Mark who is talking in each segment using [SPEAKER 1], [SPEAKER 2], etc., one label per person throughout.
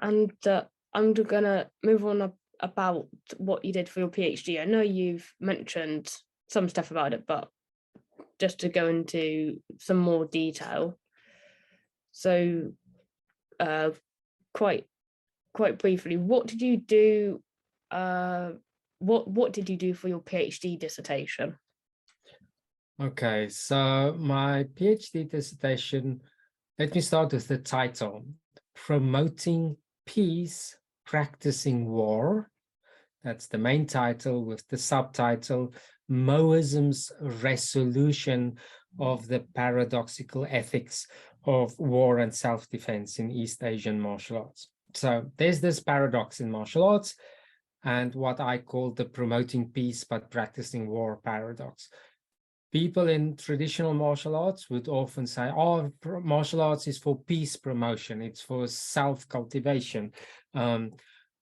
[SPEAKER 1] And I'm gonna move on about what you did for your PhD. I know you've mentioned some stuff about it, but just to go into some more detail. So, uh, quite briefly, what did you do? What did you do for your PhD dissertation?
[SPEAKER 2] Okay, so my PhD dissertation, let me start with the title, Promoting Peace, Practicing War. That's the main title, with the subtitle, Maoism's Resolution of the Paradoxical Ethics of War and Self-Defense in East Asian Martial Arts. So there's this paradox in martial arts and what I call the promoting peace but practicing war paradox. People in traditional martial arts would often say, oh, martial arts is for peace promotion, it's for self-cultivation.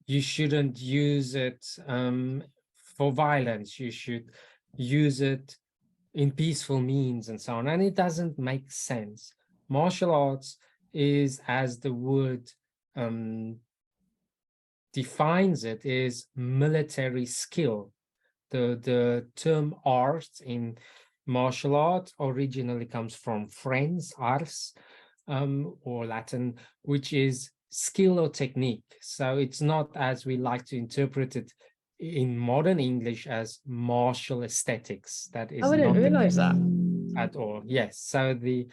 [SPEAKER 2] You shouldn't use it for violence, you should use it in peaceful means and so on. And it doesn't make sense. Martial arts is, as the word defines it, is military skill. The term art in martial art originally comes from French, ars, or Latin, which is skill or technique. So it's not, as we like to interpret it in modern English, as martial aesthetics. That is
[SPEAKER 1] Oh, I didn't
[SPEAKER 2] not the
[SPEAKER 1] realize
[SPEAKER 2] case
[SPEAKER 1] that.
[SPEAKER 2] at all. Yes. So the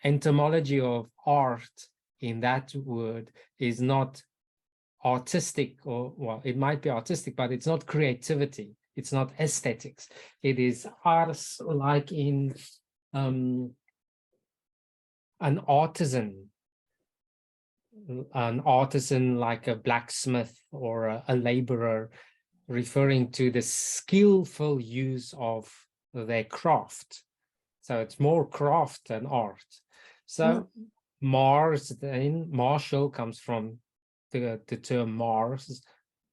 [SPEAKER 2] etymology of art in that word is not artistic, or, well, it might be artistic, but it's not creativity. It's not aesthetics. It is arts, like in an artisan, like a blacksmith or a laborer, referring to the skillful use of their craft. So it's more craft than art. So Mars, then martial, comes from the term Mars,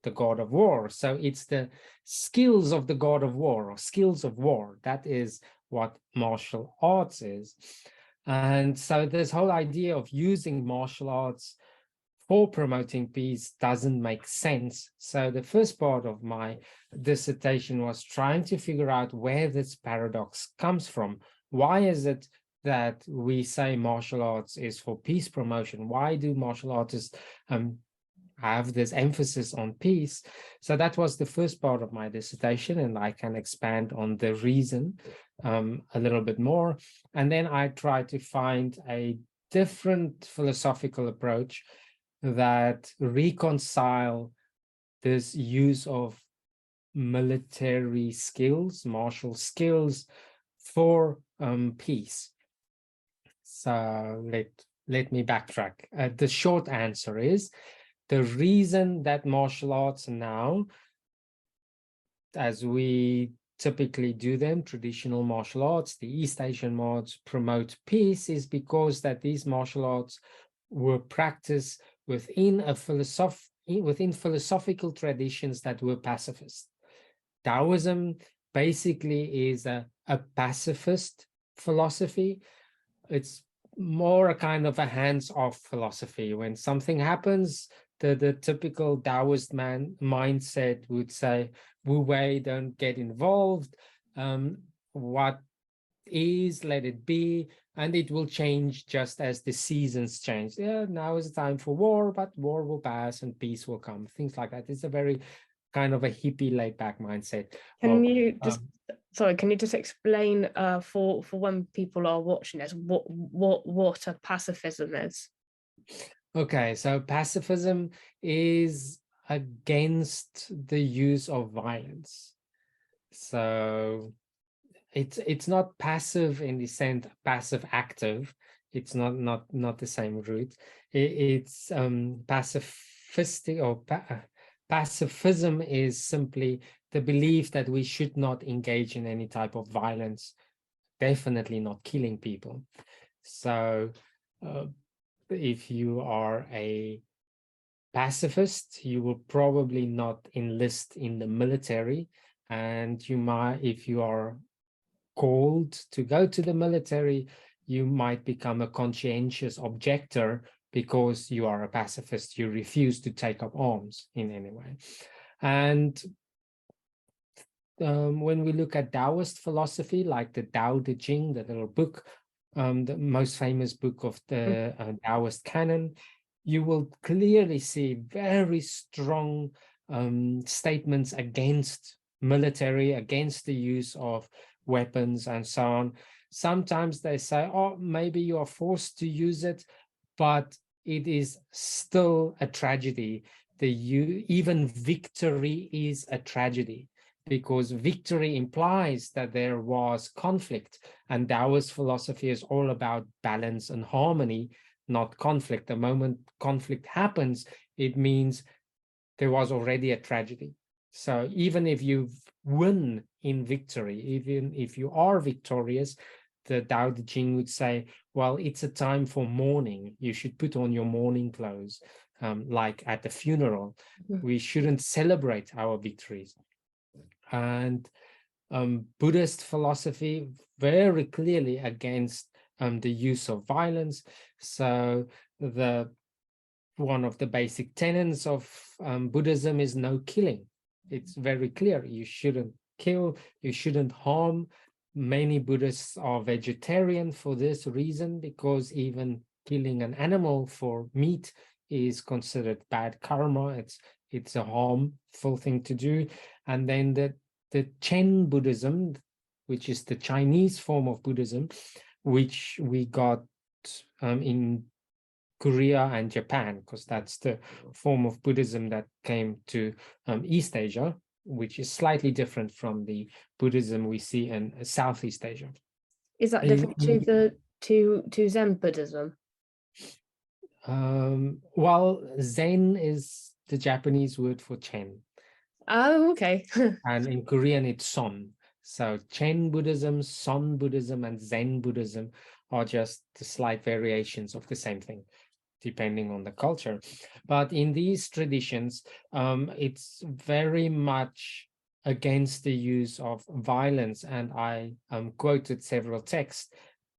[SPEAKER 2] the god of war. So it's the skills of the god of war, or skills of war. That is what martial arts is. And so this whole idea of using martial arts for promoting peace doesn't make sense. So the first part of my dissertation was trying to figure out where this paradox comes from. Why is it that we say martial arts is for peace promotion? Why do martial artists have this emphasis on peace? So that was the first part of my dissertation, and I can expand on the reason a little bit more. And then I tried to find a different philosophical approach that reconcile this use of military skills, martial skills, for peace. So let me backtrack. The short answer is, the reason that martial arts now, as we typically do them, traditional martial arts, the East Asian arts, promote peace, is because that these martial arts were practiced within philosophical traditions that were pacifist. Taoism basically is a pacifist philosophy. It's more a kind of a hands-off philosophy. When something happens, the typical Taoist mindset would say, Wu Wei, don't get involved. What is, let it be, and it will change just as the seasons change. Yeah, now is the time for war, but war will pass and peace will come. Things like that. It's a very kind of a hippie, laid-back mindset.
[SPEAKER 1] Can you just can you just explain for when people are watching this what a pacifism is?
[SPEAKER 2] Okay, so pacifism is against the use of violence. So it's not passive in the sense passive active. It's not the same root. It's pacifistic, or pacifism is simply the belief that we should not engage in any type of violence, definitely not killing people. So if you are a pacifist, you will probably not enlist in the military, and you might, if you are called to go to the military, you might become a conscientious objector because you are a pacifist. You refuse to take up arms in any way. And when we look at Taoist philosophy, like the Tao Te Ching, the little book, the most famous book of the Taoist canon, you will clearly see very strong statements against military, against the use of weapons and so on. Sometimes they say, oh, maybe you are forced to use it, but it is still a tragedy. Even victory is a tragedy, because victory implies that there was conflict, and Taoist philosophy is all about balance and harmony, not conflict. The moment conflict happens, it means there was already a tragedy. So even if you win in victory, even if you are victorious, the Tao Te Ching would say, well, it's a time for mourning. You should put on your mourning clothes, like at the funeral. We shouldn't celebrate our victories. And Buddhist philosophy very clearly against the use of violence. So one of the basic tenets of Buddhism is no killing. It's very clear. You shouldn't kill, you shouldn't harm. Many Buddhists are vegetarian for this reason, because even killing an animal for meat is considered bad karma. It's a harmful thing to do. And then the Chen Buddhism, which is the Chinese form of Buddhism, which we got in Korea and Japan, because that's the form of Buddhism that came to East Asia, which is slightly different from the Buddhism we see in Southeast Asia.
[SPEAKER 1] Is that different to Zen Buddhism?
[SPEAKER 2] Well, Zen is the Japanese word for Chen.
[SPEAKER 1] Oh, okay.
[SPEAKER 2] And in Korean, it's Son. So Chen Buddhism, Son Buddhism, and Zen Buddhism are just the slight variations of the same thing, depending on the culture. But in these traditions, it's very much against the use of violence. And I quoted several texts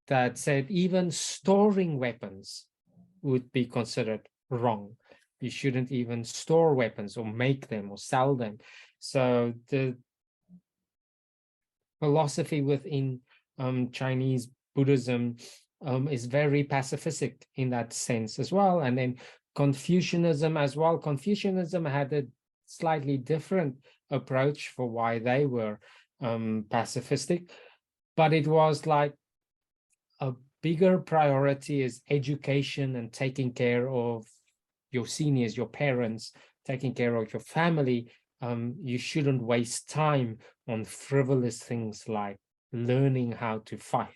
[SPEAKER 2] that said even storing weapons would be considered wrong. You shouldn't even store weapons or make them or sell them. So the philosophy within Chinese Buddhism is very pacifistic in that sense as well. And then Confucianism as well. Confucianism had a slightly different approach for why they were pacifistic, but it was like a bigger priority is education and taking care of your seniors, your parents, taking care of your family. You shouldn't waste time on frivolous things like learning how to fight.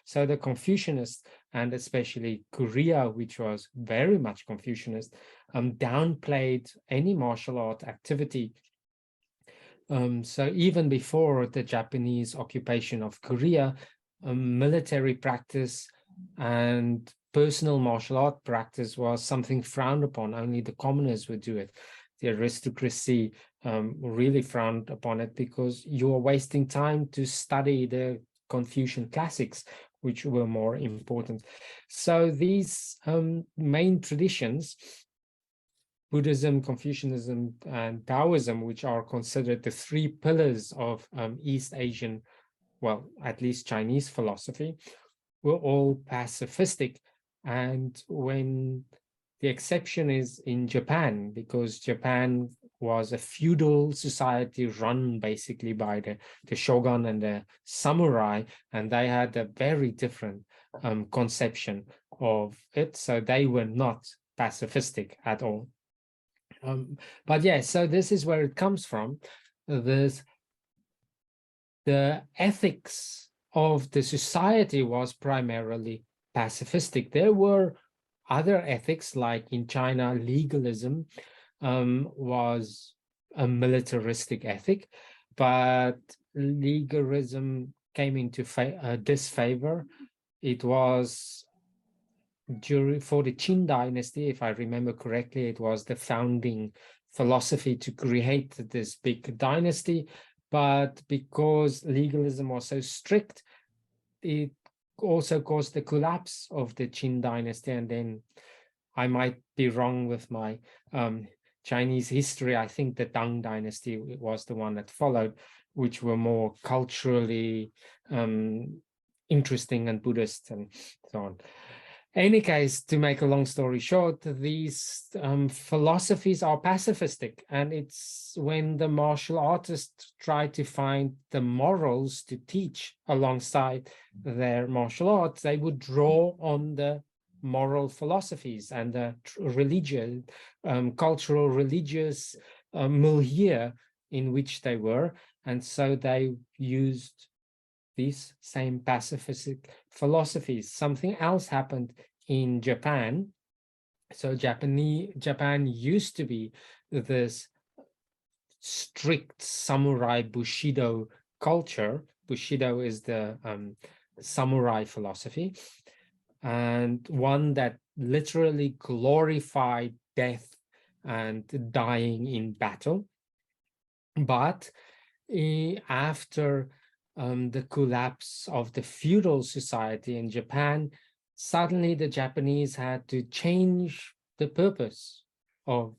[SPEAKER 2] So the Confucianists, and especially Korea, which was very much Confucianist, downplayed any martial art activity. So even before the Japanese occupation of Korea, military practice and personal martial art practice was something frowned upon. Only the commoners would do it. The aristocracy really frowned upon it, because you are wasting time to study the Confucian classics, which were more important. So these main traditions, Buddhism, Confucianism, and Taoism, which are considered the three pillars of East Asian, well, at least Chinese philosophy, were all pacifistic. And when the exception is in Japan, because Japan was a feudal society run basically by the shogun and the samurai, and they had a very different conception of it. So they were not pacifistic at all. But yeah, so this is where it comes from. The ethics of the society was primarily pacifistic. There were other ethics, like in China, legalism was a militaristic ethic, but legalism came into disfavor. It was for the Qin dynasty, if I remember correctly, it was the founding philosophy to create this big dynasty. But because legalism was so strict, it also caused the collapse of the Qin dynasty. And then I might be wrong with my Chinese history. I think the Tang dynasty was the one that followed, which were more culturally interesting and Buddhist and so on. Any case, to make a long story short, these philosophies are pacifistic, and it's when the martial artists try to find the morals to teach alongside their martial arts, they would draw on the moral philosophies and the religious, cultural, religious milieu in which they were, and so they used these same pacifistic philosophies. Something else happened in Japan. So Japan used to be this strict samurai Bushido culture. Bushido is the samurai philosophy, and one that literally glorified death and dying in battle. But after the collapse of the feudal society in Japan, suddenly the Japanese had to change the purpose of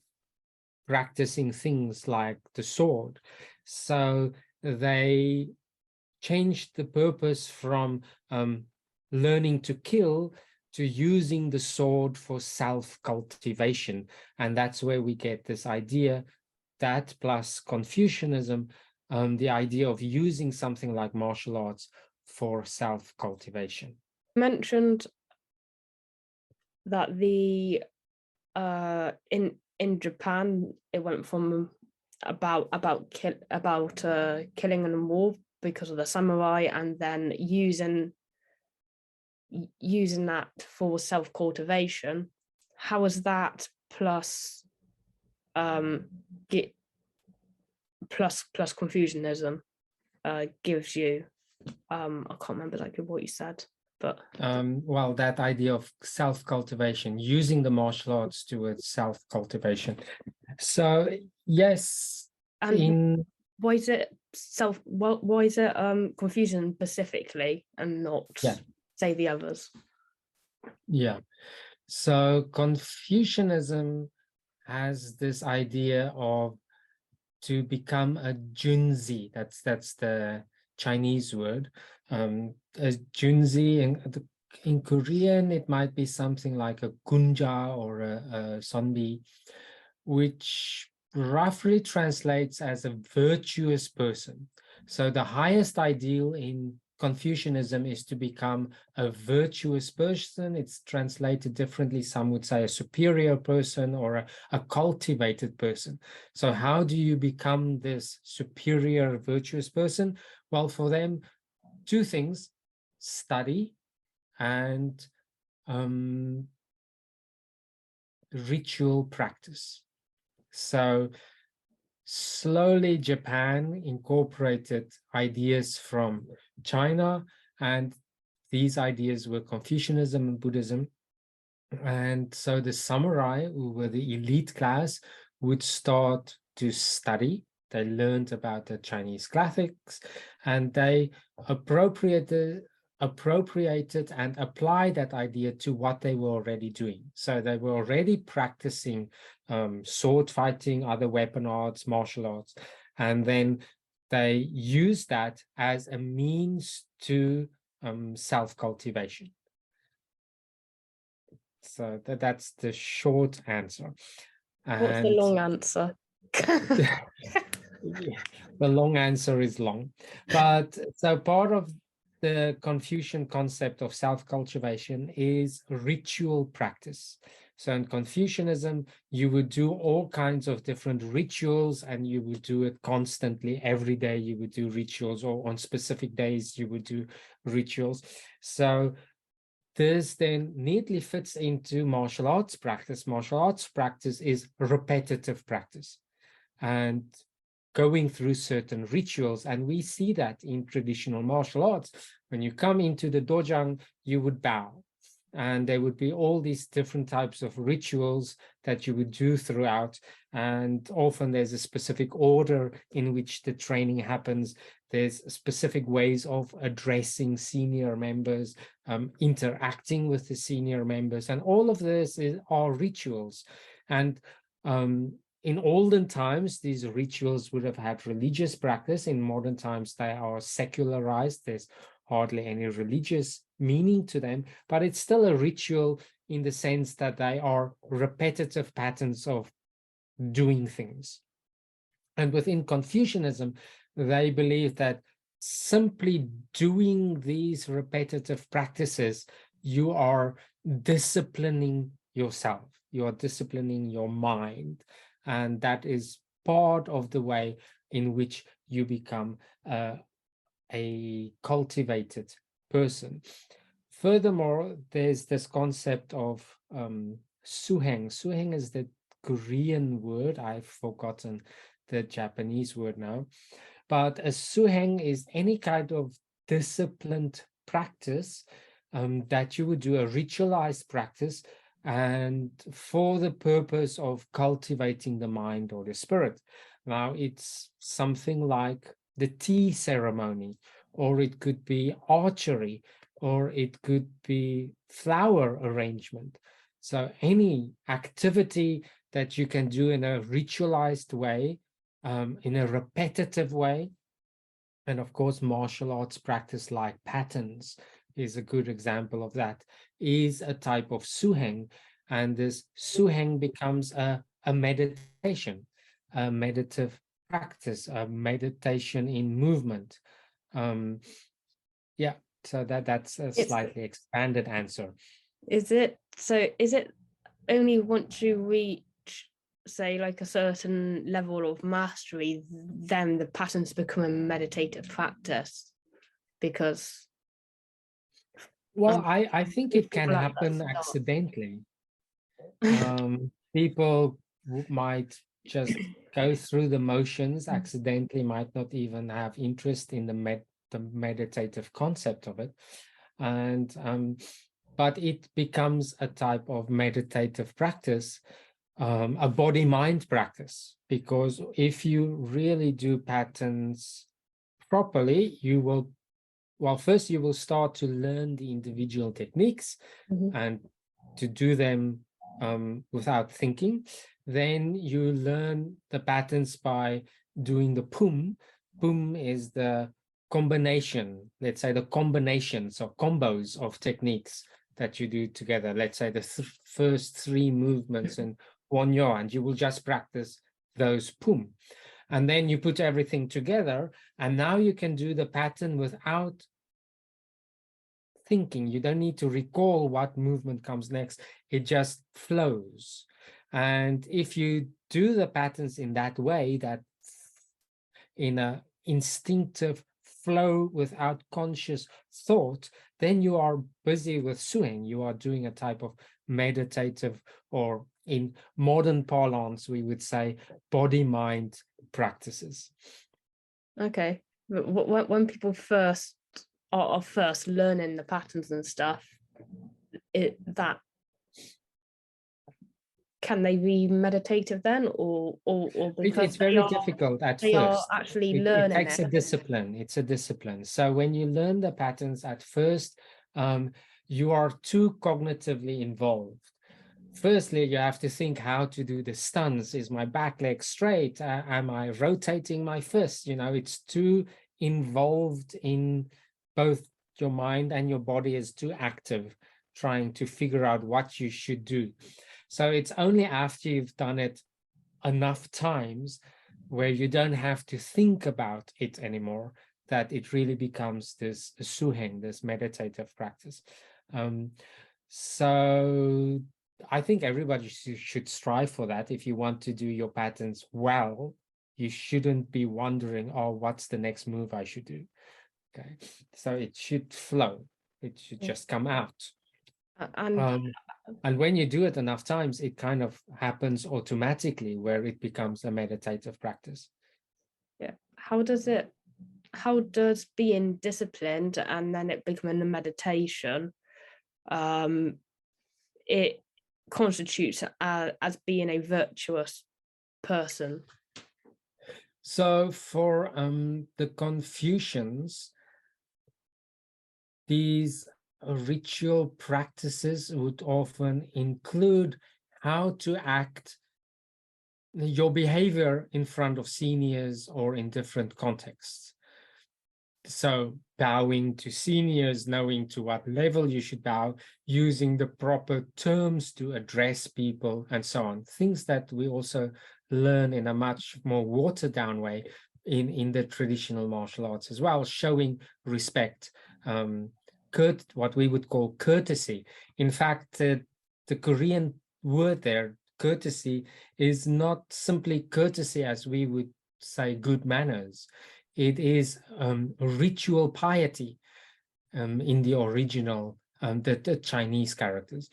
[SPEAKER 2] practicing things like the sword. So they changed the purpose from learning to kill to using the sword for self-cultivation. And that's where we get this idea, that plus Confucianism, the idea of using something like martial arts for self-cultivation.
[SPEAKER 1] You mentioned that the in Japan it went from about killing and war because of the samurai, and then using that for self-cultivation. How is that plus plus Confucianism gives you I can't remember exactly what you said, but
[SPEAKER 2] well, that idea of self-cultivation, using the martial arts towards self-cultivation. So yes,
[SPEAKER 1] and why is it Confucian specifically and not say the others?
[SPEAKER 2] Yeah, so Confucianism has this idea of to become a junzi. That's the Chinese word. A junzi in Korean, it might be something like a kunja or a sonbi, which roughly translates as a virtuous person. So the highest ideal in Confucianism is to become a virtuous person. It's translated differently. Some would say a superior person or a cultivated person. So how do you become this superior virtuous person? Well, for them, two things: study and ritual practice. So slowly Japan incorporated ideas from China, and these ideas were Confucianism and Buddhism. And so the samurai, who were the elite class, would start to study. They learned about the Chinese classics, and they appropriated and applied that idea to what they were already doing. So they were already practicing sword fighting, other weapon arts, martial arts, and then they used that as a means to self-cultivation. So that's the short answer.
[SPEAKER 1] What's the long answer?
[SPEAKER 2] The long answer is long. But so part of the Confucian concept of self-cultivation is ritual practice. So in Confucianism, you would do all kinds of different rituals, and you would do it constantly. Every day you would do rituals, or on specific days you would do rituals. So this then neatly fits into martial arts practice. Martial arts practice is repetitive practice and going through certain rituals. And we see that in traditional martial arts. When you come into the dojang, you would bow. And there would be all these different types of rituals that you would do throughout. And often there's a specific order in which the training happens. There's specific ways of addressing senior members, interacting with the senior members, and all of this are rituals. And in olden times, these rituals would have had religious practice. In modern times, they are secularized. There's hardly any religious meaning to them, but it's still a ritual in the sense that they are repetitive patterns of doing things. And within Confucianism, they believe that simply doing these repetitive practices, you are disciplining yourself, you are disciplining your mind. And that is part of the way in which you become a cultivated person. Furthermore, there's this concept of suheng. Suheng is the Korean word. I've forgotten the Japanese word now. But a suheng is any kind of disciplined practice that you would do, a ritualized practice, and for the purpose of cultivating the mind or the spirit. Now, it's something like the tea ceremony, or it could be archery, or it could be flower arrangement. So any activity that you can do in a ritualized way, in a repetitive way. And of course, martial arts practice like patterns is a good example of that, is a type of suheng. And this suheng becomes a meditation, a meditative practice, a meditation in movement. Yeah, so that's a slightly expanded answer.
[SPEAKER 1] Is it only once you reach, say, like a certain level of mastery, then the patterns become a meditative practice? Because
[SPEAKER 2] well, I think it can happen accidentally. People might just go through the motions accidentally, might not even have interest in the meditative concept of it, and but it becomes a type of meditative practice, a body-mind practice, because if you really do patterns properly, you will, well, first you will start to learn the individual techniques and to do them without thinking. Then you learn the patterns by doing the pum. Pum is the combination, let's say the combinations or combos of techniques that you do together. Let's say the first three movements in Wonyo, and you will just practice those pum. And then you put everything together, and now you can do the pattern without thinking. You don't need to recall what movement comes next. It just flows. And if you do the patterns in that way, that in a instinctive flow without conscious thought, then you are busy with suheng. You are doing a type of meditative, or in modern parlance, we would say body-mind practices.
[SPEAKER 1] Okay. When people first are first learning the patterns and stuff, can they be meditative then, or
[SPEAKER 2] it's very difficult at
[SPEAKER 1] they
[SPEAKER 2] first.
[SPEAKER 1] are actually learning
[SPEAKER 2] it takes a discipline. It's a discipline. So when you learn the patterns at first, you are too cognitively involved. Firstly, you have to think how to do the stuns. Is my back leg straight? Am I rotating my fist? You know, it's too involved in both your mind and your body is too active, trying to figure out what you should do. So it's only after you've done it enough times where you don't have to think about it anymore that it really becomes this suheng, this meditative practice. So I think everybody should strive for that. If you want to do your patterns well, you shouldn't be wondering, oh, what's the next move I should do? Okay, so it should flow. It should just come out. And when you do it enough times, it kind of happens automatically, where it becomes a meditative practice.
[SPEAKER 1] Yeah. How does being disciplined and then it becoming a meditation, it constitutes as being a virtuous person?
[SPEAKER 2] So for the Confucians, these ritual practices would often include how to act, your behavior in front of seniors or in different contexts. So bowing to seniors, knowing to what level you should bow, using the proper terms to address people, and so on. Things that we also learn in a much more watered down way in the traditional martial arts as well, showing respect, what we would call courtesy. In fact, the Korean word there, courtesy, is not simply courtesy as we would say good manners. It is ritual piety in the original, the Chinese characters.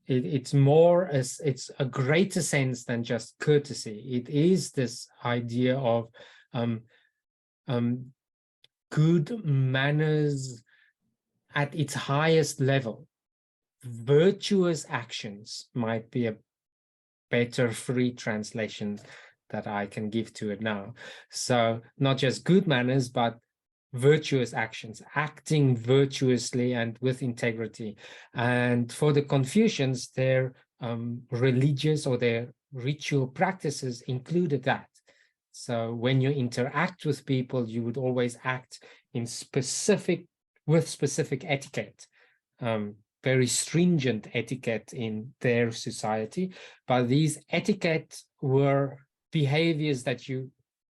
[SPEAKER 2] It's more as it's a greater sense than just courtesy. It is this idea of good manners at its highest level. Virtuous actions might be a better free translation that I can give to it now. So not just good manners, but virtuous actions, acting virtuously and with integrity. And for the Confucians, their religious or their ritual practices included that. So when you interact with people, you would always act in with specific etiquette, very stringent etiquette in their society. But these etiquette were behaviors that you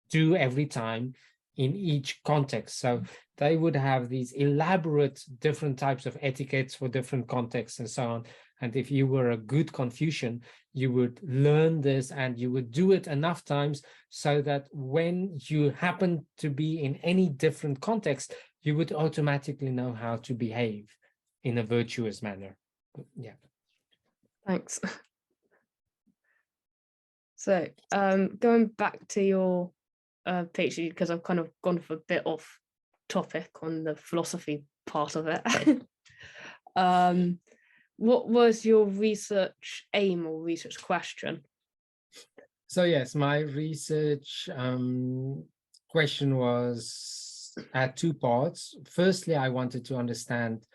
[SPEAKER 2] do every time in each context. So they would have these elaborate different types of etiquettes for different contexts and so on. And if you were a good Confucian, you would learn this and you would do it enough times so that when you happen to be in any different context, you would automatically know how to behave in a virtuous manner. Yeah.
[SPEAKER 1] Thanks. So going back to your PhD, because I've kind of gone for a bit off topic on the philosophy part of it. What was your research aim or research question?
[SPEAKER 2] So yes, my research question was at two parts. Firstly, I wanted to understand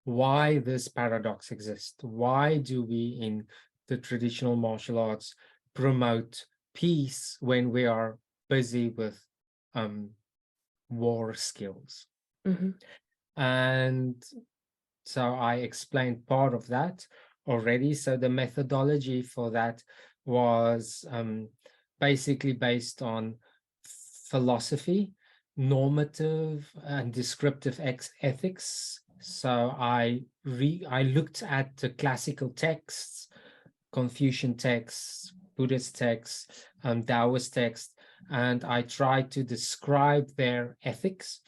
[SPEAKER 2] why this paradox exists. Why do we in the traditional martial arts promote peace when we are busy with war skills?
[SPEAKER 1] Mm-hmm.
[SPEAKER 2] And so I explained part of that already. So the methodology for that was basically based on philosophy, normative and descriptive ethics. So I looked at the classical texts, Confucian texts, Buddhist texts, Taoist texts, and I tried to describe their ethics.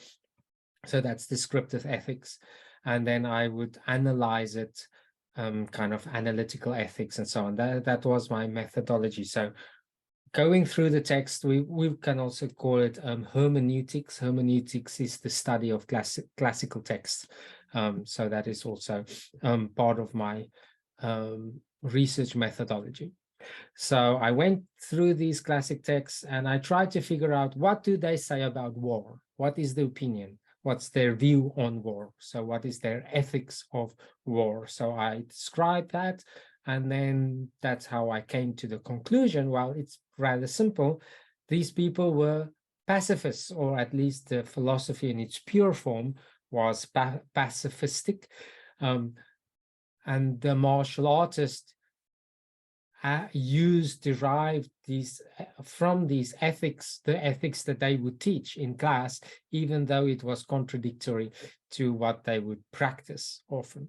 [SPEAKER 2] So that's descriptive ethics. And then I would analyze it, kind of analytical ethics and so on. That was my methodology. So going through the text, we can also call it hermeneutics. Hermeneutics is the study of classical texts. So that is also part of my research methodology. So I went through these classic texts and I tried to figure out, what do they say about war? What is the opinion? What's their view on war? So what is their ethics of war? So I described that, and then that's how I came to the conclusion. Well, it's rather simple. These people were pacifists, or at least the philosophy in its pure form was pacifistic. And the martial artist derived these from these ethics, the ethics that they would teach in class, even though it was contradictory to what they would practice often.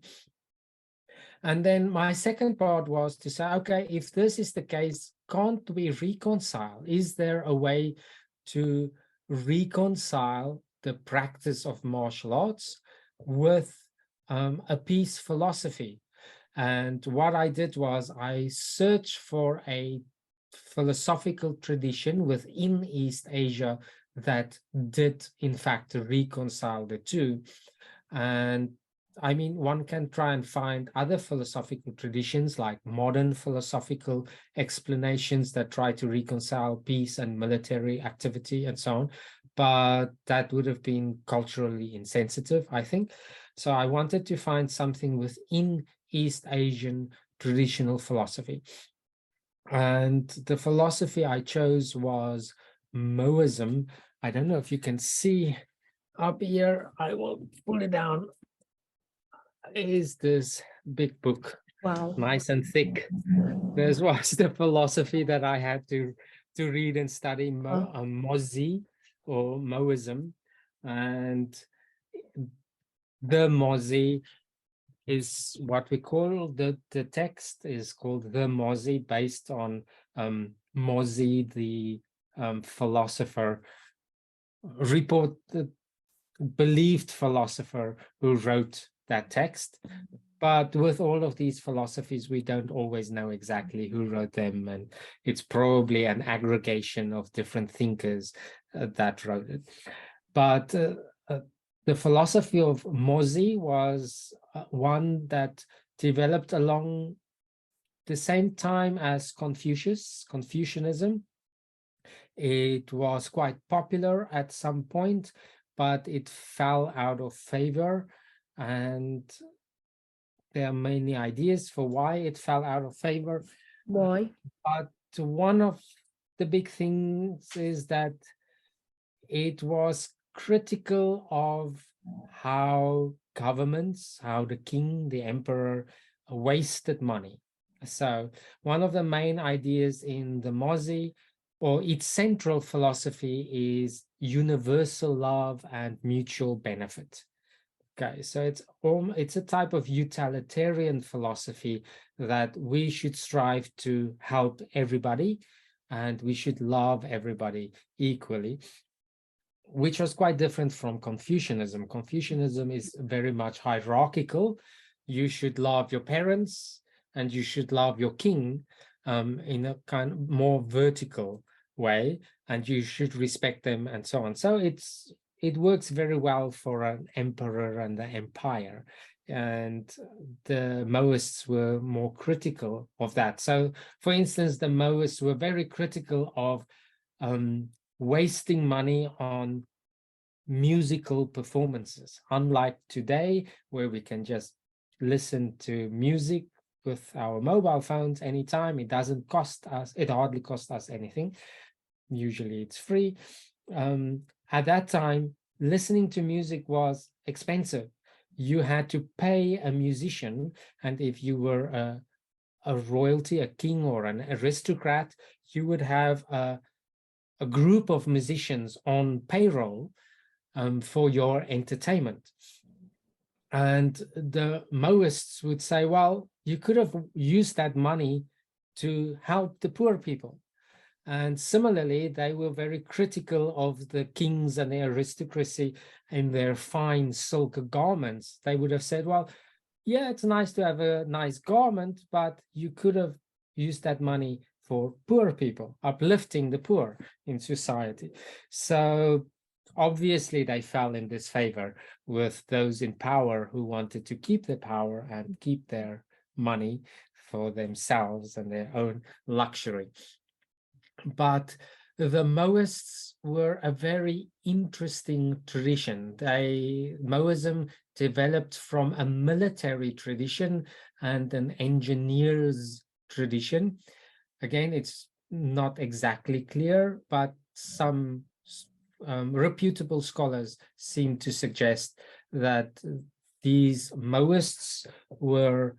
[SPEAKER 2] And then my second part was to say, okay, if this is the case, can't we reconcile? Is there a way to reconcile the practice of martial arts with a peace philosophy? And what I did was I searched for a philosophical tradition within East Asia that did, in fact, reconcile the two. And I mean, one can try and find other philosophical traditions like modern philosophical explanations that try to reconcile peace and military activity and so on, but that would have been culturally insensitive, I think. So I wanted to find something within East Asian traditional philosophy. And the philosophy I chose was Moism. I don't know if you can see up here. I will pull it down. Is this big book,
[SPEAKER 1] Wow.
[SPEAKER 2] nice and thick. This was the philosophy that I had to read and study, Mozi or Moism. And the Mozi is what we call the text is called the Mozi, based on Mozi, the philosopher, believed philosopher who wrote that text. But with all of these philosophies, we don't always know exactly who wrote them, and it's probably an aggregation of different thinkers that wrote it. But the philosophy of Mozi was one that developed along the same time as Confucianism. It was quite popular at some point, but it fell out of favor, and there are many ideas for why it fell out of favor.
[SPEAKER 1] Why?
[SPEAKER 2] But one of the big things is that it was critical of how governments, how the king, the emperor wasted money. So one of the main ideas in the Mozi, or its central philosophy, is universal love and mutual benefit. Okay, so it's a type of utilitarian philosophy that we should strive to help everybody, and we should love everybody equally, which was quite different from Confucianism. Confucianism is very much hierarchical. You should love your parents and you should love your king in a kind of more vertical way, and you should respect them and so on. So it works very well for an emperor and the empire. And the Maoists were more critical of that. So, for instance, the Maoists were very critical of wasting money on musical performances, unlike today, where we can just listen to music with our mobile phones anytime. It doesn't cost us, it hardly costs us anything. Usually it's free. At that time, listening to music was expensive. You had to pay a musician, and if you were a royalty, a king or an aristocrat, you would have a group of musicians on payroll for your entertainment. And the Maoists would say, well, you could have used that money to help the poor people. And similarly, they were very critical of the kings and the aristocracy in their fine silk garments. They would have said, well, yeah, it's nice to have a nice garment, but you could have used that money for poor people, uplifting the poor in society. So obviously they fell in disfavor with those in power who wanted to keep the power and keep their money for themselves and their own luxury. But the Maoists were a very interesting tradition. Maoism developed from a military tradition and an engineer's tradition. Again, it's not exactly clear, but some reputable scholars seem to suggest that these Maoists were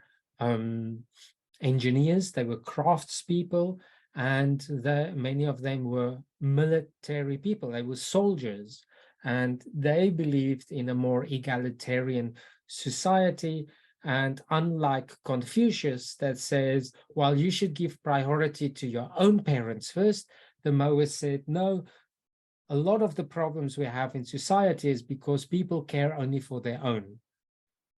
[SPEAKER 2] engineers, they were craftspeople, and many of them were military people. They were soldiers, and they believed in a more egalitarian society. And unlike Confucius, that says, well, you should give priority to your own parents first, the Maoists said, no, a lot of the problems we have in society is because people care only for their own.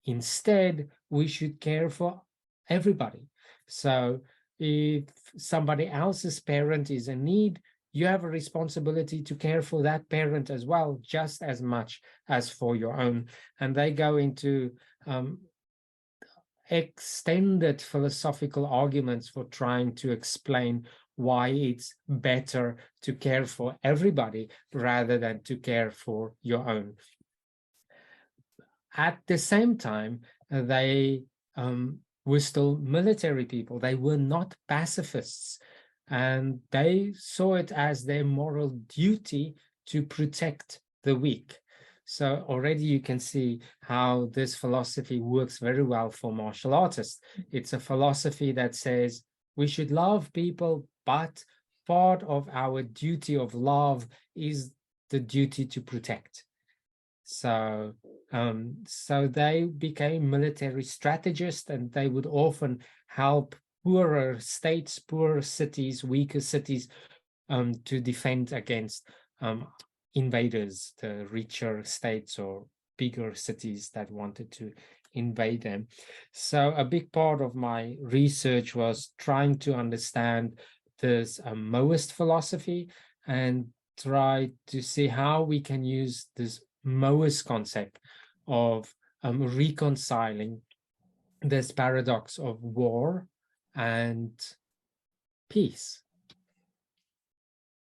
[SPEAKER 2] Instead, we should care for everybody. So if somebody else's parent is in need, you have a responsibility to care for that parent as well, just as much as for your own. And they go into extended philosophical arguments for trying to explain why it's better to care for everybody rather than to care for your own. At the same time, they were still military people. They were not pacifists, and they saw it as their moral duty to protect the weak. So already you can see how this philosophy works very well for martial artists. It's a philosophy that says we should love people, but part of our duty of love is the duty to protect. So, so they became military strategists, and they would often help poorer states, poorer cities, weaker cities to defend against invaders, the richer states or bigger cities that wanted to invade them. So a big part of my research was trying to understand this Maoist philosophy and try to see how we can use this Maoist concept of reconciling this paradox of war and peace.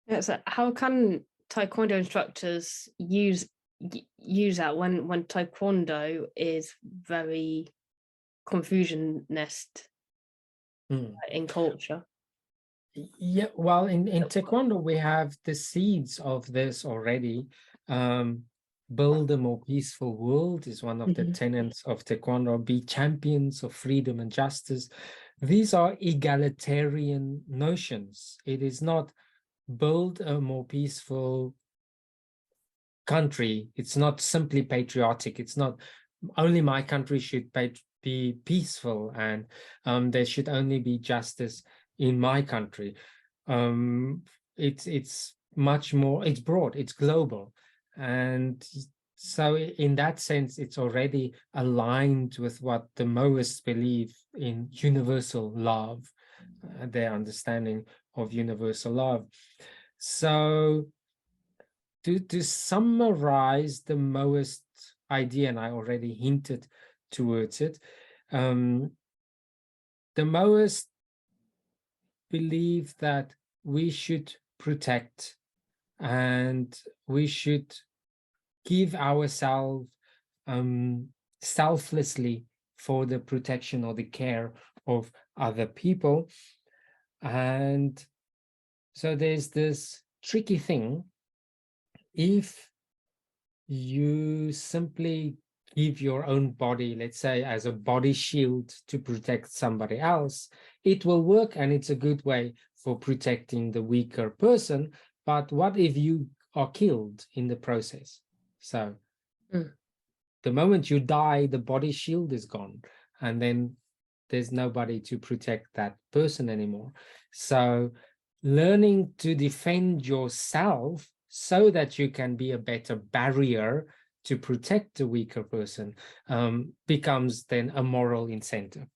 [SPEAKER 1] Yeah, so how can Taekwondo instructors use that when Taekwondo is very confusionist in culture?
[SPEAKER 2] Yeah, well, in Taekwondo, we have the seeds of this already. Build a more peaceful world is one of the tenets of Taekwondo. Be champions of freedom and justice. These are egalitarian notions. It is not build a more peaceful country. It's not simply patriotic. It's not only my country should be peaceful, and there should only be justice in my country. It's much more, it's broad, it's global. And so in that sense, it's already aligned with what the Maoists believe in universal love, their understanding of universal love. So to summarize the Maoist idea, and I already hinted towards it, the Maoists believe that we should protect and we should give ourselves selflessly for the protection or the care of other people. And so there's this tricky thing. If you simply give your own body, let's say, as a body shield to protect somebody else, it will work, and it's a good way for protecting the weaker person. But what if you are killed in the process? So the moment you die, the body shield is gone, and then there's nobody to protect that person anymore. So learning to defend yourself so that you can be a better barrier to protect the weaker person becomes then a moral incentive.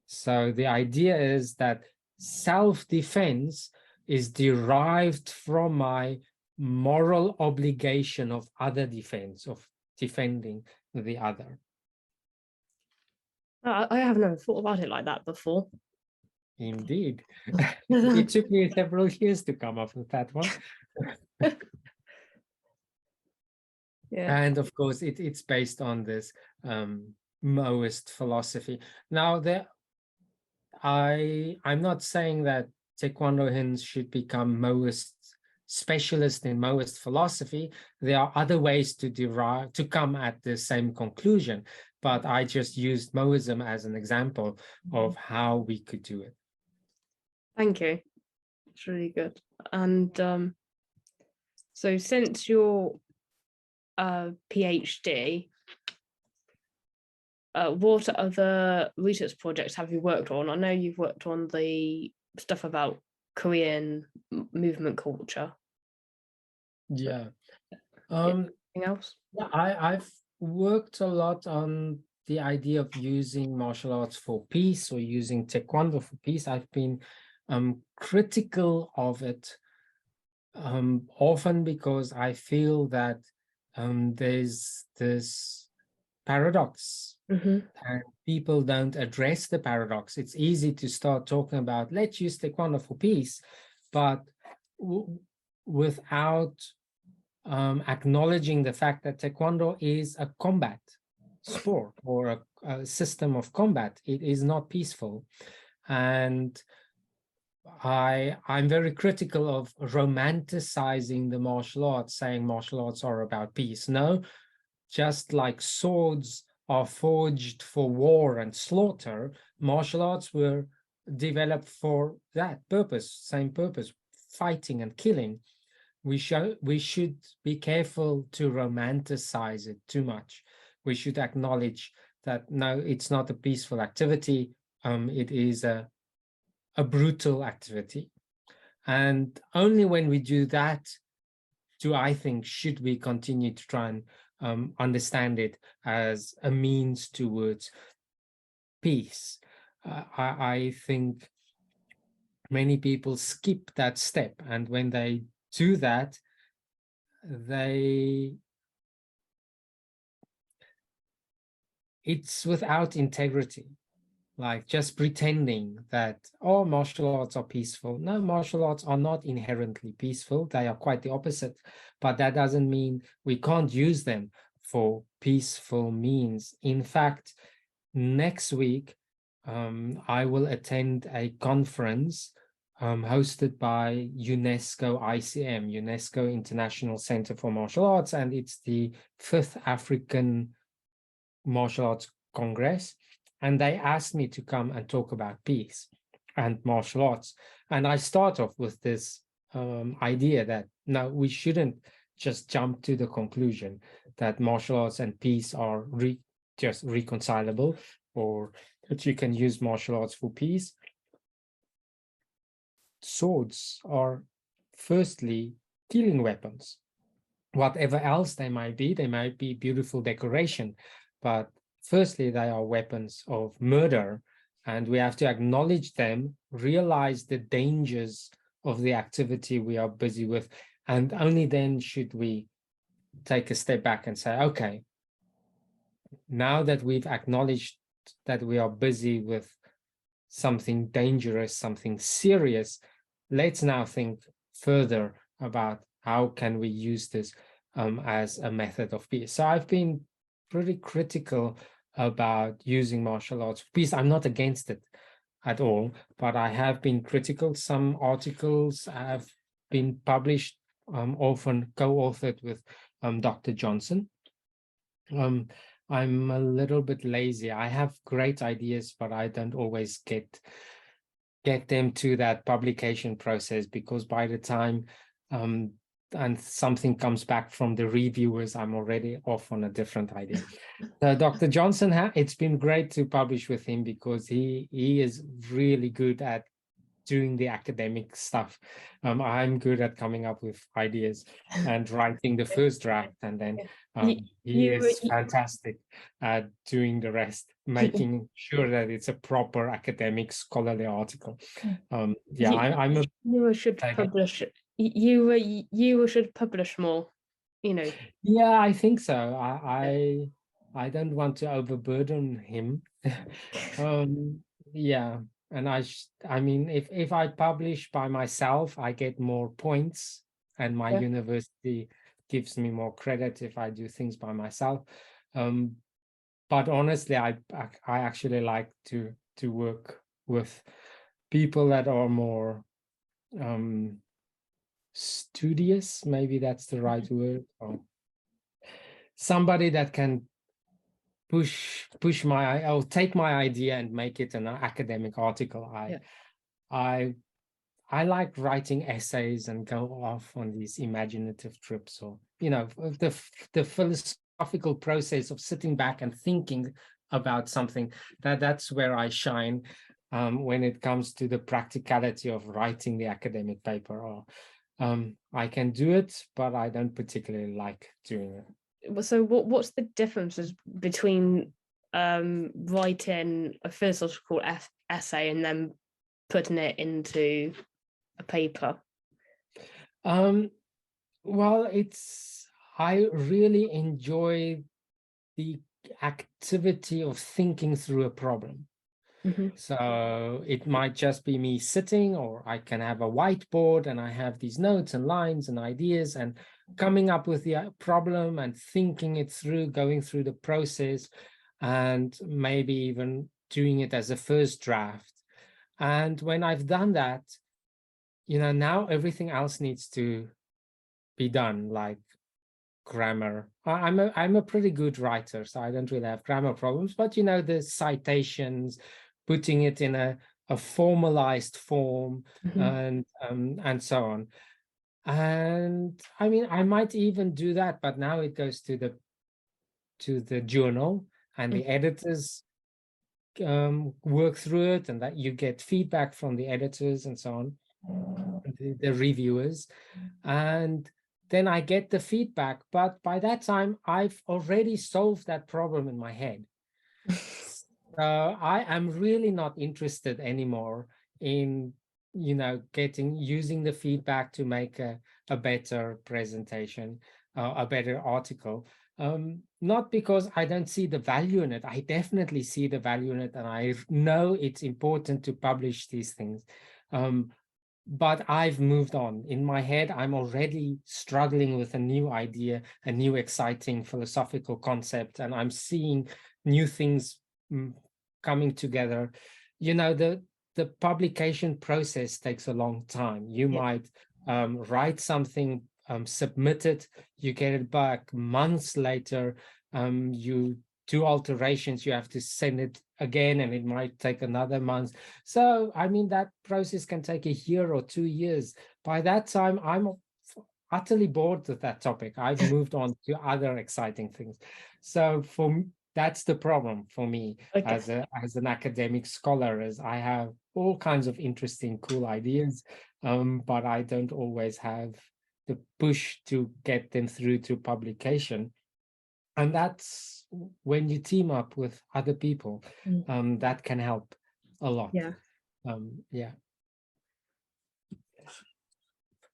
[SPEAKER 2] So the idea is that self-defense is derived from my moral obligation of other defense, of defending the other.
[SPEAKER 1] I have never thought about it like that before.
[SPEAKER 2] Indeed. It took me several years to come up with that one.
[SPEAKER 1] Yeah.
[SPEAKER 2] And of course, it's based on this Maoist philosophy. Now, I'm not saying that Taekwondo Hins should become Maoist specialist in Maoist philosophy. There are other ways to come at the same conclusion, but I just used Maoism as an example of how we could do it.
[SPEAKER 1] Thank you. It's really good. And so since your PhD, what other research projects have you worked on? I know you've worked on the stuff about Korean movement culture.
[SPEAKER 2] Yeah.
[SPEAKER 1] Anything else?
[SPEAKER 2] Yeah, I've worked a lot on the idea of using martial arts for peace, or using Taekwondo for peace. I've been critical of it often because I feel that there's this paradox
[SPEAKER 1] Mhm.
[SPEAKER 2] and people don't address the paradox. It's easy to start talking about, let's use Taekwondo for peace, but without acknowledging the fact that Taekwondo is a combat sport or a system of combat. It is not peaceful. And I'm very critical of romanticizing the martial arts, saying martial arts are about peace. No, just like swords are forged for war and slaughter, martial arts were developed for that purpose, same purpose, fighting and killing. We should be careful to romanticize it too much. We should acknowledge that no, it's not a peaceful activity. It is a brutal activity. And only when we do that do I think should we continue to try and understand it as a means towards peace. I think many people skip that step, and when they do that, it's without integrity, like just pretending that, oh, martial arts are peaceful. No, martial arts are not inherently peaceful. They are quite the opposite, but that doesn't mean we can't use them for peaceful means. In fact, next week, I will attend a conference hosted by UNESCO ICM, UNESCO International Center for Martial Arts, and it's the 5th African Martial Arts Congress. And they asked me to come and talk about peace and martial arts. And I start off with this idea that no, we shouldn't just jump to the conclusion that martial arts and peace are just reconcilable, or that you can use martial arts for peace. Swords are firstly killing weapons. Whatever else they might be beautiful decoration, but firstly, they are weapons of murder, and we have to acknowledge them, realize the dangers of the activity we are busy with, and only then should we take a step back and say, okay, now that we've acknowledged that we are busy with something dangerous, something serious, let's now think further about how can we use this as a method of peace. So I've been pretty critical about using martial arts for peace. I'm not against it at all, but I have been critical. Some articles have been published, often co-authored with Dr. Johnson. I'm a little bit lazy. I have great ideas, but I don't always get them to that publication process, because by the time and something comes back from the reviewers, I'm already off on a different idea. Dr. Johnson, it's been great to publish with him, because he is really good at doing the academic stuff. I'm good at coming up with ideas and writing the first draft, and then he is fantastic at doing the rest, making sure that it's a proper academic scholarly article. I'm
[SPEAKER 1] you should publish. You should publish more.
[SPEAKER 2] Yeah, I think so. I don't want to overburden him. Yeah, and I mean, if I publish by myself, I get more points, and my university gives me more credit if I do things by myself. But honestly, I actually like to work with people that are more studious, maybe that's the right word, or somebody that can push or take my idea and make it an academic article. I like writing essays and go off on these imaginative trips, or the philosophical process of sitting back and thinking about something. That's where I shine. When it comes to the practicality of writing the academic paper, or I can do it, but I don't particularly like doing it.
[SPEAKER 1] So what's the differences between writing a philosophical essay and then putting it into a paper?
[SPEAKER 2] Well, I really enjoy the activity of thinking through a problem.
[SPEAKER 1] Mhm.
[SPEAKER 2] So it might just be me sitting, or I can have a whiteboard and I have these notes and lines and ideas and coming up with the problem and thinking it through, going through the process, and maybe even doing it as a first draft. And when I've done that, now everything else needs to be done, like grammar. I'm a pretty good writer, so I don't really have grammar problems, but the citations, putting it in a formalized form,
[SPEAKER 1] Mhm.
[SPEAKER 2] and so on. And I mean, I might even do that, but now it goes to the journal, and the editors work through it, and that you get feedback from the editors and so on, the reviewers. And then I get the feedback, but by that time I've already solved that problem in my head. So I am really not interested anymore in using the feedback to make a better presentation, a better article. Not because I don't see the value in it. I definitely see the value in it, and I know it's important to publish these things. But I've moved on. In my head, I'm already struggling with a new idea, a new exciting philosophical concept, and I'm seeing new things coming together. The publication process takes a long time. You
[SPEAKER 1] Yeah.
[SPEAKER 2] might write something, submit it, you get it back months later, you do alterations, you have to send it again, and it might take another month. So, I mean, that process can take a year or 2 years. By that time, I'm utterly bored with that topic. I've moved on to other exciting things. So that's the problem for me
[SPEAKER 1] Okay.
[SPEAKER 2] as an academic scholar, is I have all kinds of interesting, cool ideas, but I don't always have the push to get them through to publication. And that's when you team up with other people, that can help a lot.
[SPEAKER 1] Yeah.
[SPEAKER 2] Yeah.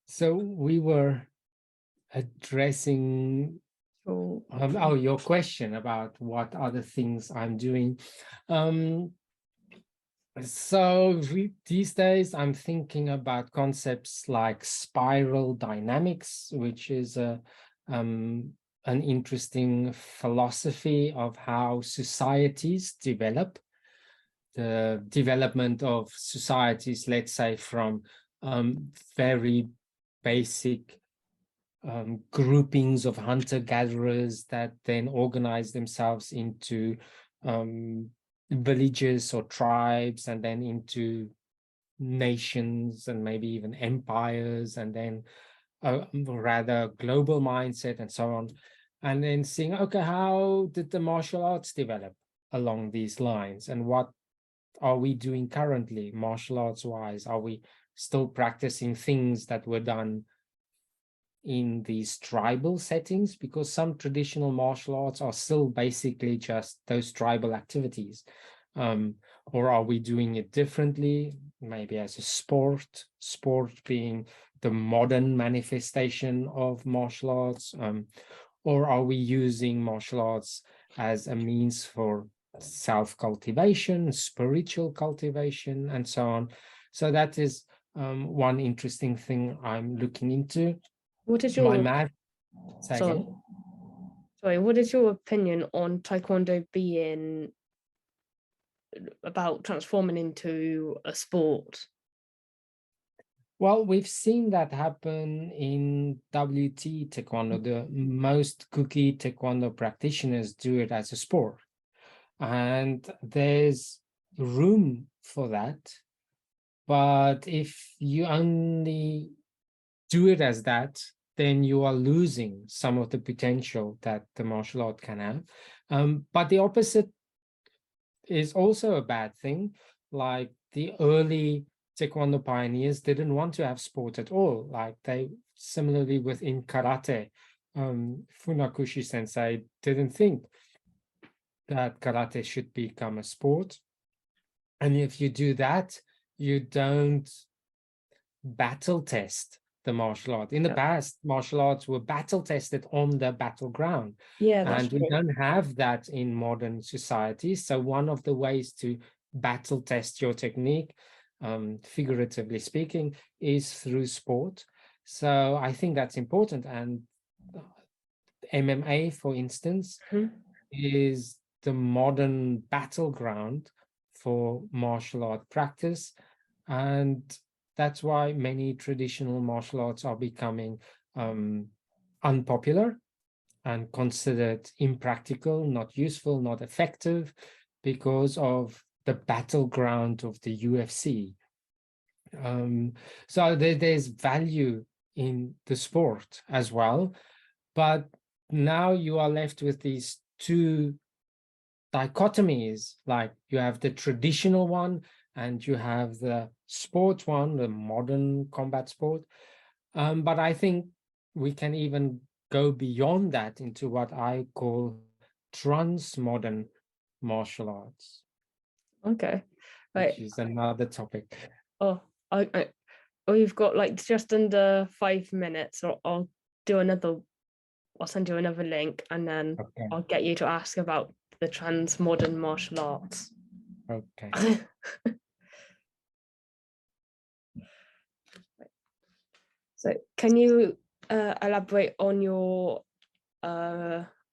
[SPEAKER 2] So we were addressing
[SPEAKER 1] So,
[SPEAKER 2] your question about what other things I'm doing. So these days I'm thinking about concepts like spiral dynamics, which is an interesting philosophy of how societies develop. The development of societies, let's say, from very basic groupings of hunter-gatherers that then organize themselves into villages or tribes, and then into nations and maybe even empires, and then a rather global mindset and so on. And then seeing, okay, how did the martial arts develop along these lines, and what are we doing currently martial arts wise? Are we still practicing things that were done in these tribal settings? Because some traditional martial arts are still basically just those tribal activities. Or are we doing it differently, maybe as a sport being the modern manifestation of martial arts? Or are we using martial arts as a means for self-cultivation, spiritual cultivation, and so on? So that is one interesting thing I'm looking into.
[SPEAKER 1] what is
[SPEAKER 2] My
[SPEAKER 1] your
[SPEAKER 2] math, say
[SPEAKER 1] sorry?
[SPEAKER 2] again.
[SPEAKER 1] Sorry, what is your opinion on Taekwondo being about transforming into a sport?
[SPEAKER 2] Well, we've seen that happen in WT Taekwondo. The most cookie Taekwondo practitioners do it as a sport. And there's room for that. But if you only do it as that, then you are losing some of the potential that the martial art can have. But the opposite is also a bad thing. Like the early Taekwondo pioneers didn't want to have sport at all. Like they similarly within karate, Funakoshi sensei didn't think that karate should become a sport. And if you do that, you don't battle test the martial art. In the past, martial arts were battle tested on the battleground.
[SPEAKER 1] Yeah, that's
[SPEAKER 2] And we
[SPEAKER 1] true.
[SPEAKER 2] don't have that in modern society. So one of the ways to battle test your technique, figuratively speaking, is through sport. So I think that's important. And MMA, for instance, is the modern battleground for martial art practice. And that's why many traditional martial arts are becoming unpopular and considered impractical, not useful, not effective, because of the battleground of the UFC. So there's value in the sport as well. But now you are left with these two dichotomies, like you have the traditional one and you have the sport one, the modern combat sport. But I think we can even go beyond that into what I call trans-modern martial arts,
[SPEAKER 1] Okay.
[SPEAKER 2] which
[SPEAKER 1] Right.
[SPEAKER 2] is another topic.
[SPEAKER 1] Oh, we've got like just under 5 minutes, or I'll do another. I'll send you another link, and then
[SPEAKER 2] Okay.
[SPEAKER 1] I'll get you to ask about the trans modern martial arts.
[SPEAKER 2] Okay.
[SPEAKER 1] So, can you elaborate on your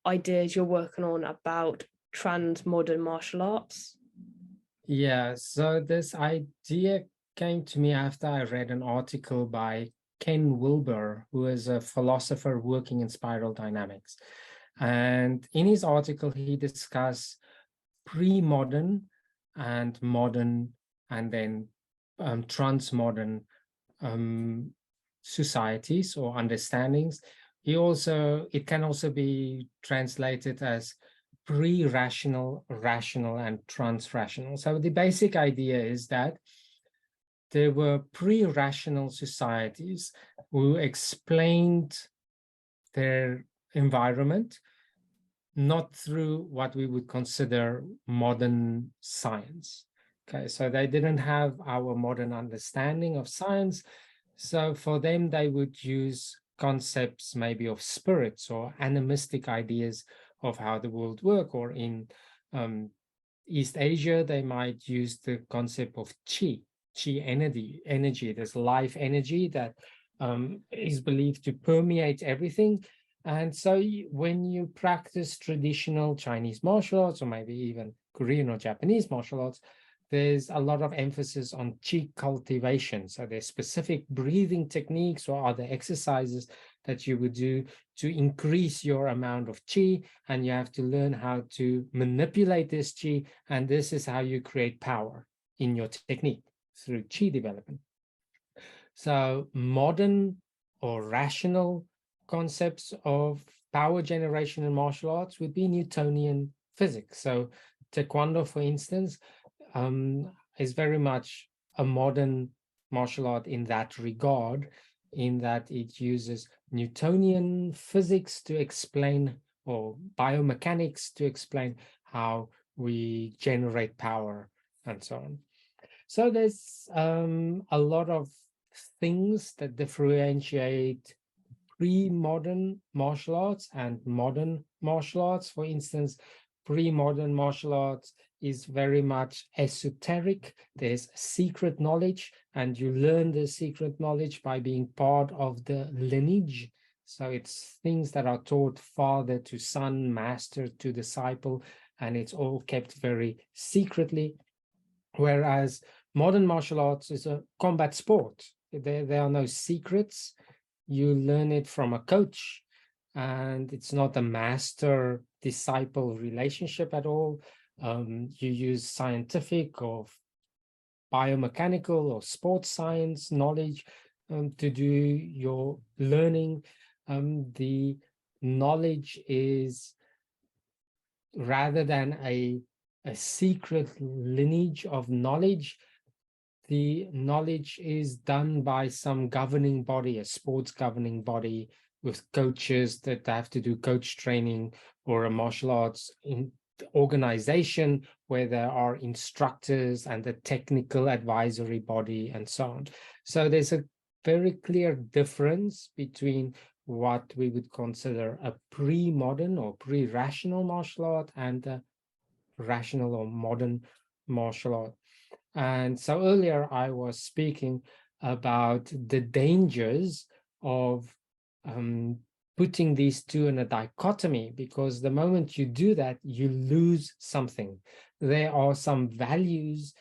[SPEAKER 1] ideas you're working on about trans modern martial arts?
[SPEAKER 2] Yeah, so this idea came to me after I read an article by Ken Wilber, who is a philosopher working in spiral dynamics. And in his article, he discussed pre-modern and modern, and then trans-modern societies or understandings. It can also be translated as pre-rational, rational, and trans-rational. So the basic idea is that there were pre-rational societies who explained their environment not through what we would consider modern science. Okay, so they didn't have our modern understanding of science. So for them, they would use concepts maybe of spirits or animistic ideas of how the world work, or in East Asia, they might use the concept of chi energy. There's life energy that is believed to permeate everything. And so when you practice traditional Chinese martial arts, or maybe even Korean or Japanese martial arts, there's a lot of emphasis on chi cultivation. So there's specific breathing techniques or other exercises that you would do to increase your amount of chi, and you have to learn how to manipulate this chi, and this is how you create power in your technique through chi development. So modern or rational concepts of power generation in martial arts would be Newtonian physics. So Taekwondo, for instance, is very much a modern martial art in that regard, in that it uses Newtonian physics to explain, or biomechanics to explain, how we generate power and so on. So there's a lot of things that differentiate pre-modern martial arts and modern martial arts. For instance, pre-modern martial arts is very much esoteric. There's secret knowledge, and you learn the secret knowledge by being part of the lineage. So it's things that are taught father to son, master to disciple, and it's all kept very secretly. Whereas modern martial arts is a combat sport. There are no secrets. You learn it from a coach, and it's not a master-disciple relationship at all. You use scientific or biomechanical or sports science knowledge to do your learning. The knowledge is, rather than a secret lineage of knowledge, the knowledge is done by some governing body, a sports governing body with coaches that have to do coach training, or a martial arts organization where there are instructors and the technical advisory body and so on. So there's a very clear difference between what we would consider a pre-modern or pre-rational martial art and a rational or modern martial art. And so earlier I was speaking about the dangers of putting these two in a dichotomy, because the moment you do that, you lose something. There are some values,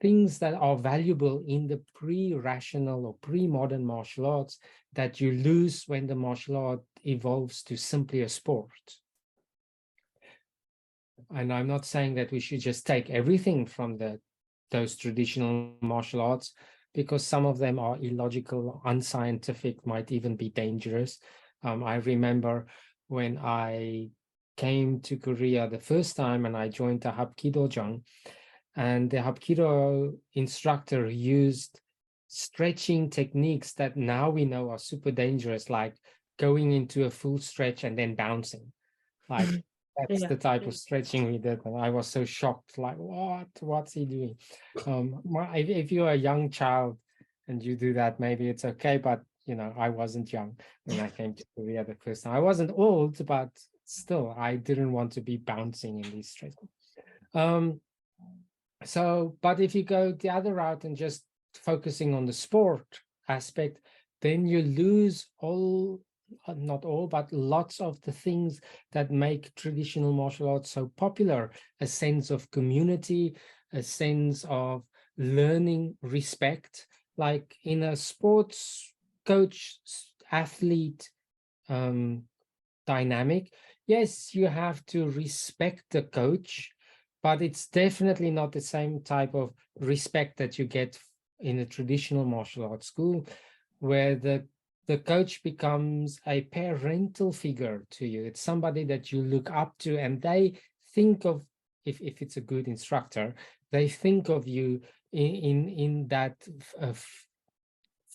[SPEAKER 2] things that are valuable in the pre-rational or pre-modern martial arts that you lose when the martial art evolves to simply a sport. And I'm not saying that we should just take everything from those traditional martial arts, because some of them are illogical, unscientific, might even be dangerous. I remember when I came to Korea the first time and I joined the Hapkido-jang, and the Hapkido instructor used stretching techniques that now we know are super dangerous, like going into a full stretch and then bouncing. Like that's the type of stretching we did. And I was so shocked, like, what's he doing? If you're a young child and you do that, maybe it's okay. But, you know, I wasn't young when I came to Korea the first time. I wasn't old, but still, I didn't want to be bouncing in these stretches. But if you go the other route and just focusing on the sport aspect, then you lose all, not all, but lots of the things that make traditional martial arts so popular: a sense of community, a sense of learning, respect. Like in a sports coach athlete dynamic, yes, you have to respect the coach, but it's definitely not the same type of respect that you get in a traditional martial arts school, where the coach becomes a parental figure to you. It's somebody that you look up to, and they think of, if it's a good instructor, they think of you in that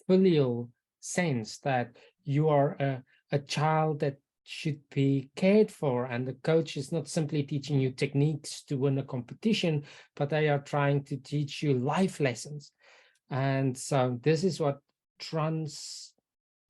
[SPEAKER 2] filial sense, that you are a child that should be cared for, and the coach is not simply teaching you techniques to win a competition, but they are trying to teach you life lessons. And so this is what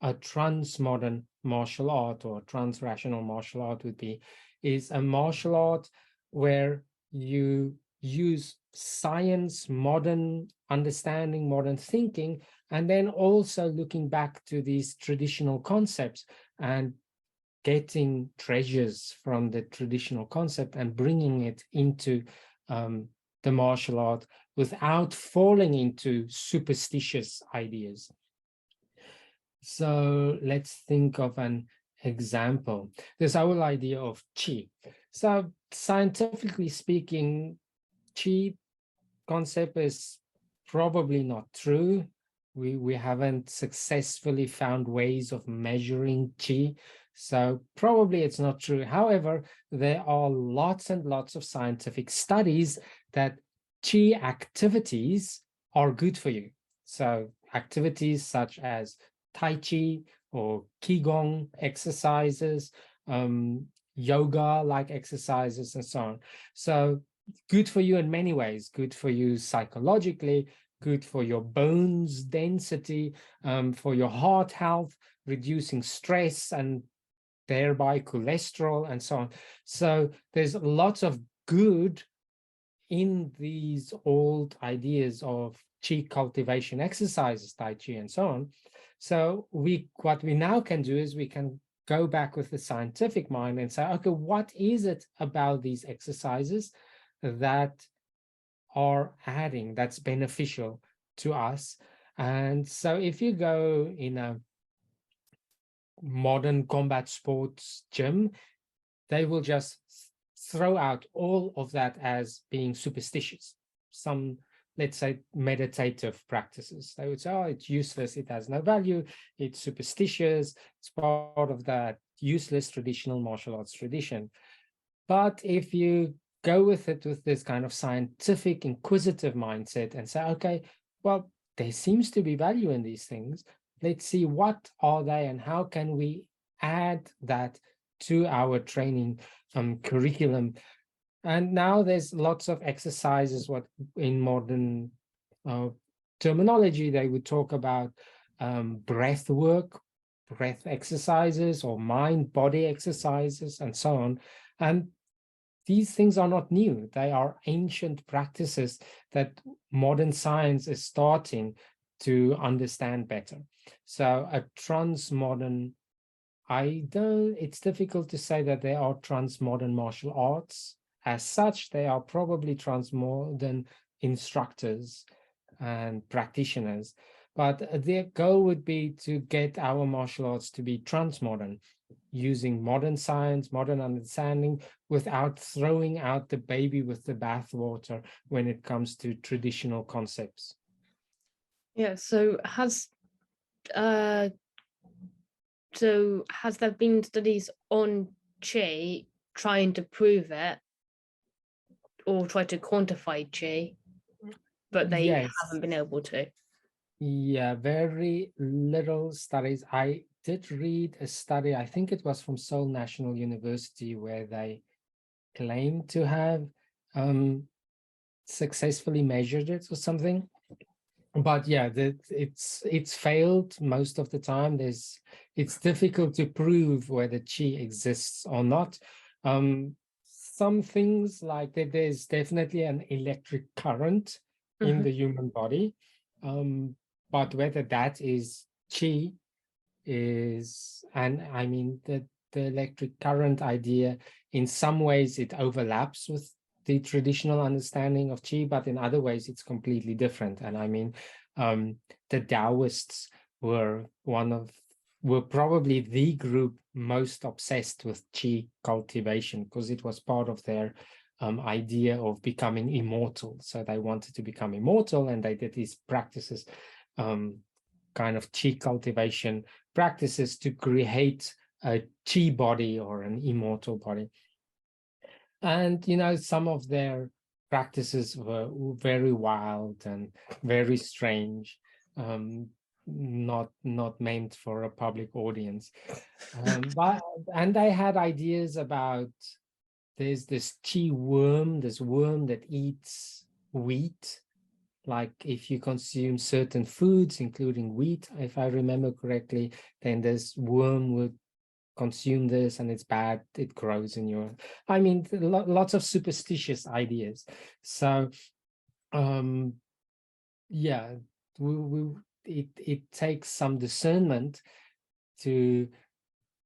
[SPEAKER 2] a trans-modern martial art or trans-rational martial art would be, is a martial art where you use science, modern understanding, modern thinking, and then also looking back to these traditional concepts and getting treasures from the traditional concept and bringing it into the martial art without falling into superstitious ideas. So let's think of an example. This whole idea of qi. So scientifically speaking, qi concept is probably not true. We haven't successfully found ways of measuring qi, so probably it's not true. However, there are lots and lots of scientific studies that qi activities are good for you. So activities such as Tai Chi or Qigong exercises, yoga-like exercises, and so on. So good for you in many ways, good for you psychologically, good for your bones density, for your heart health, reducing stress and thereby cholesterol and so on. So there's lots of good in these old ideas of qi cultivation exercises, Tai Chi and so on. So what we now can do is we can go back with the scientific mind and say, okay, what is it about these exercises that are adding, that's beneficial to us? And so if you go in a modern combat sports gym, they will just throw out all of that as being superstitious. Some, let's say, meditative practices. They would say, oh, it's useless, it has no value, it's superstitious, it's part of that useless traditional martial arts tradition. But if you go with it with this kind of scientific, inquisitive mindset and say, okay, well, there seems to be value in these things. Let's see what are they and how can we add that to our training curriculum. And now there's lots of exercises what in modern terminology, they would talk about breath work, breath exercises, or mind-body exercises, and so on. And these things are not new. They are ancient practices that modern science is starting to understand better. So a transmodern, it's difficult to say that they are transmodern martial arts. As such, they are probably transmodern instructors and practitioners, but their goal would be to get our martial arts to be transmodern, using modern science, modern understanding, without throwing out the baby with the bathwater when it comes to traditional concepts.
[SPEAKER 1] Yeah, so has there been studies on Qi trying to prove it or try to quantify Qi, but they
[SPEAKER 2] Yes.
[SPEAKER 1] haven't been able to?
[SPEAKER 2] Yeah, very little studies. I did read a study, I think it was from Seoul National University, where they claimed to have successfully measured it or something. But yeah, it's failed most of the time. It's difficult to prove whether Qi exists or not. Some things like that, there's definitely an electric current in the human body. But whether that is Qi is, and I mean the electric current idea, in some ways it overlaps with the traditional understanding of Qi, but in other ways it's completely different. And I mean, the Taoists were probably the group most obsessed with Qi cultivation, because it was part of their idea of becoming immortal. So they wanted to become immortal, and they did these practices, kind of Qi cultivation practices, to create a Qi body or an immortal body. And, some of their practices were very wild and very strange, not meant for a public audience. And they had ideas about, there's this Qi worm, this worm that eats wheat. Like if you consume certain foods, including wheat, if I remember correctly, then this worm would consume this and it's bad, it grows in your, I mean, lots of superstitious ideas. So yeah, it takes some discernment to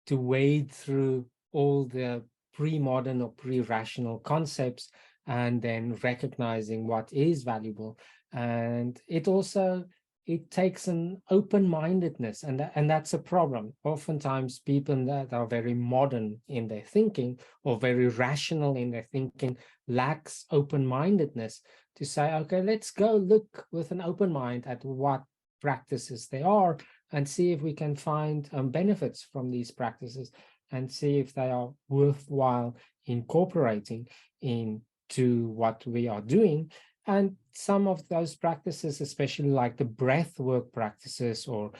[SPEAKER 2] wade through all the pre-modern or pre-rational concepts, and then recognizing what is valuable. And it takes an open-mindedness, and that's a problem. Oftentimes people that are very modern in their thinking or very rational in their thinking lacks open-mindedness to say, okay, let's go look with an open mind at what practices they are, and see if we can find benefits from these practices, and see if they are worthwhile incorporating into what we are doing. And some of those practices, especially like the breath work practices, or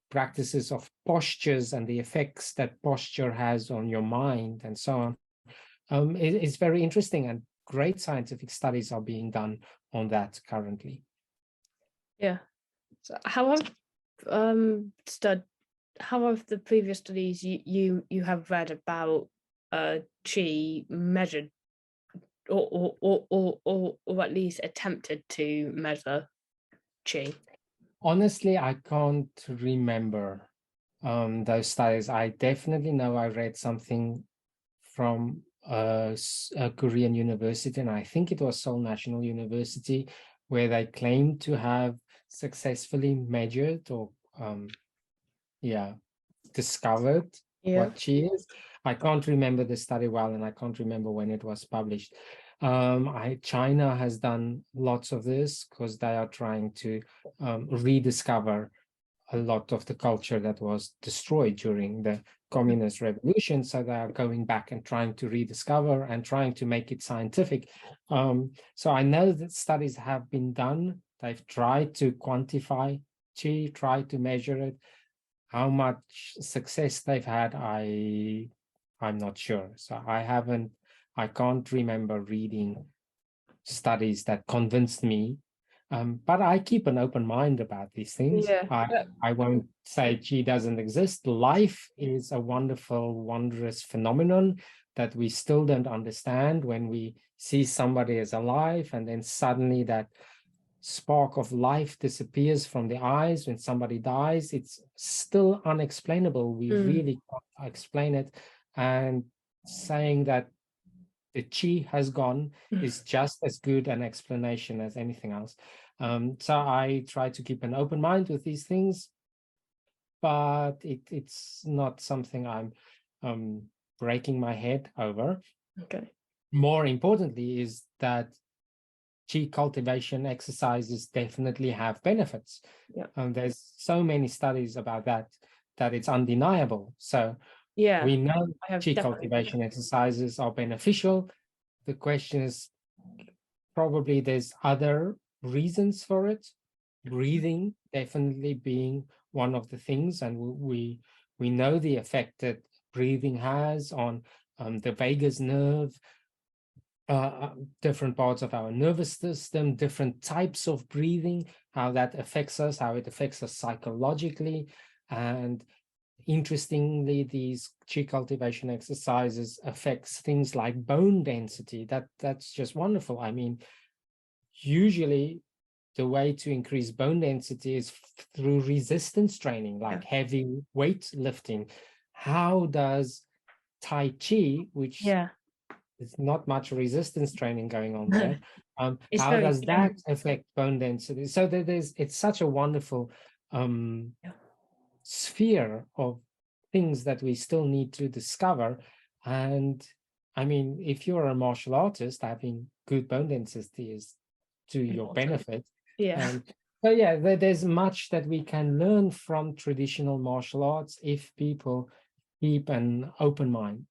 [SPEAKER 2] practices of postures and the effects that posture has on your mind and so on, it's very interesting, and great scientific studies are being done on that currently.
[SPEAKER 1] Yeah. So how have the previous studies you have read about Qi measured, or at least attempted to measure Qi?
[SPEAKER 2] Honestly, I can't remember those studies. I definitely know I read something from a Korean university, and I think it was Seoul National University, where they claimed to have successfully measured or discovered what Qi is. I can't remember the study well, and I can't remember when it was published. China has done lots of this because they are trying to rediscover a lot of the culture that was destroyed during the communist revolution. So they are going back and trying to rediscover and trying to make it scientific. So I know that studies have been done. They've tried to quantify Qi, tried to measure it. How much success they've had, I'm not sure. So I can't remember reading studies that convinced me. But I keep an open mind about these things.
[SPEAKER 1] Yeah.
[SPEAKER 2] I won't say Qi doesn't exist. Life is a wonderful, wondrous phenomenon that we still don't understand. When we see somebody as alive and then suddenly that spark of life disappears from the eyes when somebody dies, it's still unexplainable. We really can't explain it. And saying that the Qi has gone is just as good an explanation as anything else. So I try to keep an open mind with these things, but it's not something I'm breaking my head over.
[SPEAKER 1] Okay.
[SPEAKER 2] More importantly is that Qi cultivation exercises definitely have benefits.
[SPEAKER 1] Yeah.
[SPEAKER 2] There's so many studies about that it's undeniable. So
[SPEAKER 1] Yeah,
[SPEAKER 2] we know
[SPEAKER 1] I have
[SPEAKER 2] Qi
[SPEAKER 1] definitely.
[SPEAKER 2] cultivation exercises are beneficial. The question is, probably there's other reasons for it. Breathing definitely being one of the things, and we know the effect that breathing has on the vagus nerve, different parts of our nervous system, different types of breathing, how that affects us, how it affects us psychologically. And interestingly, these Qi cultivation exercises affects things like bone density. That's just wonderful. I mean, usually the way to increase bone density is through resistance training, like heavy weight lifting. How does Tai Chi, which there's not much resistance training going on there. How does that affect bone density? So it's such a wonderful sphere of things that we still need to discover. And I mean, if you're a martial artist, having good bone density is to your benefit.
[SPEAKER 1] Yeah.
[SPEAKER 2] So yeah, there's much that we can learn from traditional martial arts if people keep an open mind.